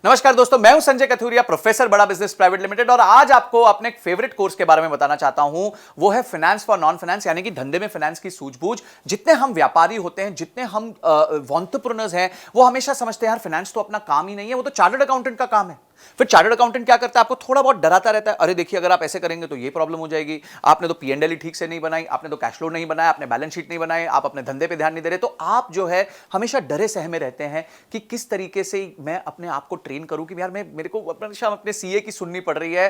नमस्कार दोस्तों, मैं हूं संजय कथुरिया, प्रोफेसर बड़ा बिजनेस प्राइवेट लिमिटेड। और आज आपको अपने एक फेवरेट कोर्स के बारे में बताना चाहता हूं। वो है फाइनेंस फॉर नॉन फाइनेंस, यानी कि धंधे में फाइनेंस की सूझबूझ। जितने हम व्यापारी होते हैं, जितने हम एंटरप्रेन्योर्स हैं, वो हमेशा समझते हैं यार फाइनेंस तो अपना काम ही नहीं है, वो तो चार्टर्ड अकाउंटेंट का काम है। फिर चार्टर्ड अकाउंटेंट क्या करता है? आपको थोड़ा बहुत डराता रहता है, अरे देखिए अगर आप ऐसे करेंगे तो ये प्रॉब्लम हो जाएगी, आपने तो पी&एल ठीक से नहीं बनाई, आपने तो कैश फ्लो नहीं बनाया, आपने बैलेंस शीट नहीं बनाई, आप अपने धंधे पे ध्यान नहीं दे रहे। तो आप जो है हमेशा डरे सहमे रहते हैं कि किस तरीके से मैं अपने आप को ट्रेन करूं कि यार मेरे को अपने सीए की सुननी पड़ रही है,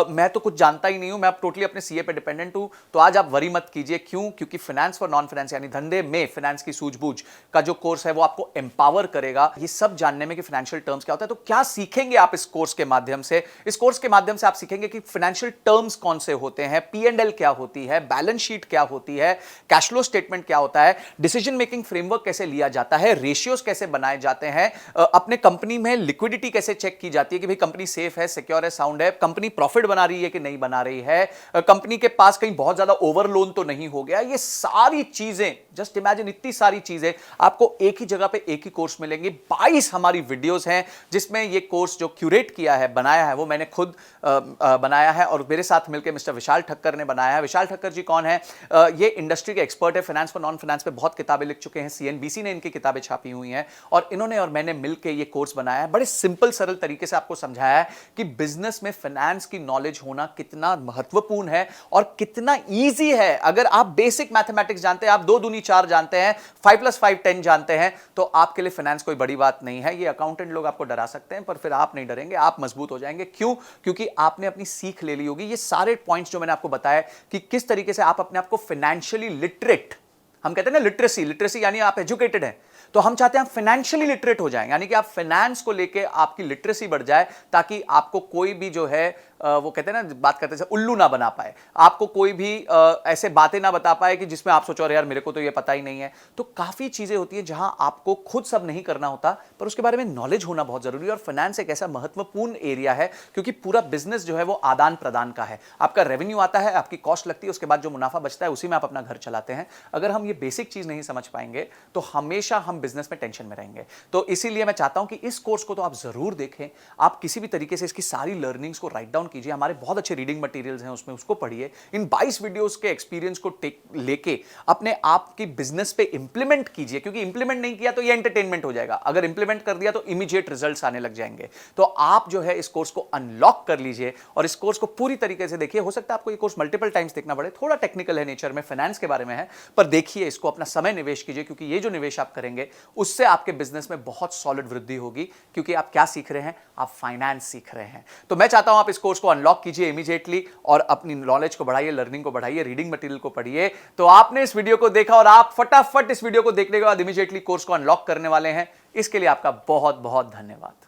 मैं तो कुछ जानता ही नहीं हूं, मैं अब टोटली अपने सीए पे डिपेंडेंट हूं। तो आज आप वरी मत कीजिए। क्यों? क्योंकि फाइनेंस फॉर नॉन फाइनेंस यानी धंधे में फाइनेंस की सूझबूझ का जो कोर्स है वो आपको एम्पावर करेगा ये सब जानने में कि फाइनेंशियल टर्म्स क्या होता है। तो क्या सीखेंगे आप इस कोर्स के माध्यम से? इस कोर्स के माध्यम से आप सीखेंगे कि फाइनेंशियल टर्म्स कौन से होते हैं, पी&एल क्या होती है, बैलेंस शीट क्या होती है, कैश फ्लो स्टेटमेंट क्या होता है, डिसीजन मेकिंग फ्रेमवर्क कैसे लिया जाता है, रेशियोज कैसे बनाए जाते हैं, अपने कंपनी में लिक्विडिटी कैसे चेक की जाती है कि भाई कंपनी सेफ है, सिक्योर है, साउंड है, कंपनी प्रॉफिट बना रही है कि नहीं बना रही है, कंपनी के पास कहीं बहुत ज्यादा ओवर लोन तो नहीं हो गया। ये सारी चीजें, जस्ट इमेजिन, इतनी सारी चीजें आपको एक ही जगह पे एक ही कोर्स मिलेंगी। 22 हमारी वीडियोस हैं जिसमें ये कोर्स जो क्यूरेट किया है, बनाया है, वो मैंने खुद बनाया है और मेरे साथ मिलकर मिस्टर विशाल ठक्कर ने बनाया है। विशाल ठक्कर जी कौन है? ये इंडस्ट्री के एक्सपर्ट है, फाइनेंस फॉर नॉन फाइनेंस पे बहुत किताबें लिख चुके हैं, सीएनबीसी ने इनकी किताबें छापी हुई हैं और इन्होंने और मैंने मिलकर ये कोर्स बनाया है। बड़े सिंपल सरल तरीके से आपको समझाया है कि बिजनेस में फाइनेंस की नॉलेज होना कितना महत्वपूर्ण है और कितना ईजी है। अगर आप बेसिक मैथमेटिक्स जानते हैं, आप 2 दूनी 4 जानते हैं, 5 + 5 10 जानते हैं, तो आपके लिए फाइनेंस कोई बड़ी बात नहीं है। ये अकाउंटेंट लोग आपको डरा सकते हैं पर फिर आप नहीं डरेंगे, आप मजबूत हो जाएंगे। क्यों? क्योंकि आपने अपनी सीख ले ली होगी। ये सारे पॉइंट्स जो मैंने आपको बताया कि किस तरीके से आप अपने आप को फाइनेंशियली लिटरेट, हम कहते हैं ना लिटरेसी यानी आप एजुकेटेड हैं, तो हम चाहते हैं आप फाइनेंशियली लिटरेट हो जाएं, यानी कि आप फाइनेंस को लेके आपकी लिटरेसी बढ़ जाए ताकि आपको कोई भी जो है वो कहते हैं ना, बात करते हैं उल्लू ना बना पाए, आपको कोई भी ऐसे बातें ना बता पाए कि जिसमें आप सोचो अरे यार मेरे को तो ये पता ही नहीं है। तो काफी चीजें होती है जहां आपको खुद सब नहीं करना होता पर उसके बारे में नॉलेज होना बहुत जरूरी है। और फाइनेंस एक ऐसा महत्वपूर्ण एरिया है क्योंकि पूरा बिजनेस जो है वो आदान प्रदान का है। आपका रेवेन्यू आता है, आपकी कॉस्ट लगती है, उसके बाद जो मुनाफा बचता है उसी में आप अपना घर चलाते हैं। अगर हम ये बेसिक चीज नहीं समझ पाएंगे तो हमेशा हम बिजनेस में टेंशन में रहेंगे। तो इसीलिए मैं चाहता हूं कि इस कोर्स को तो आप जरूर देखें, आप किसी भी तरीके से इसकी सारी लर्निंग्स को राइट डाउन कीजिए। हमारे बहुत अच्छे रीडिंग मटेरियल्स हैं उसमें, उसको पढ़िए। इन 22 वीडियोस के एक्सपीरियंस को लेके अपने आप की बिजनेस पे इंप्लीमेंट कीजिए, क्योंकि इंप्लीमेंट नहीं किया तो ये एंटरटेनमेंट हो जाएगा, अगर इंप्लीमेंट कर दिया तो इमीडिएट रिजल्ट्स आने लग जाएंगे। तो आप जो है इस कोर्स को अनलॉक कर लीजिए और इस कोर्स को पूरी तरीके से देखिए। हो सकता है आपको ये कोर्स मल्टीपल टाइम्स देखना पड़े, थोड़ा टेक्निकल है नेचर में, फाइनेंस के बारे में है, पर देखिए इसको, अपना समय निवेश कीजिए, क्योंकि ये जो निवेश आप करेंगे उससे आपके बिजनेस में बहुत सॉलिड वृद्धि होगी। क्योंकि आप क्या सीख रहे हैं? आप फाइनेंस सीख रहे हैं। तो मैं चाहता हूं आप इस कोर्स को अनलॉक कीजिए इमीडिएटली और अपनी नॉलेज को बढ़ाइए, लर्निंग को बढ़ाइए, रीडिंग मटेरियल को पढ़िए। तो आपने इस वीडियो को देखा और आप फटाफट इस वीडियो को देखने के बाद इमीडिएटली कोर्स को अनलॉक करने वाले हैं। इसके लिए आपका बहुत बहुत धन्यवाद।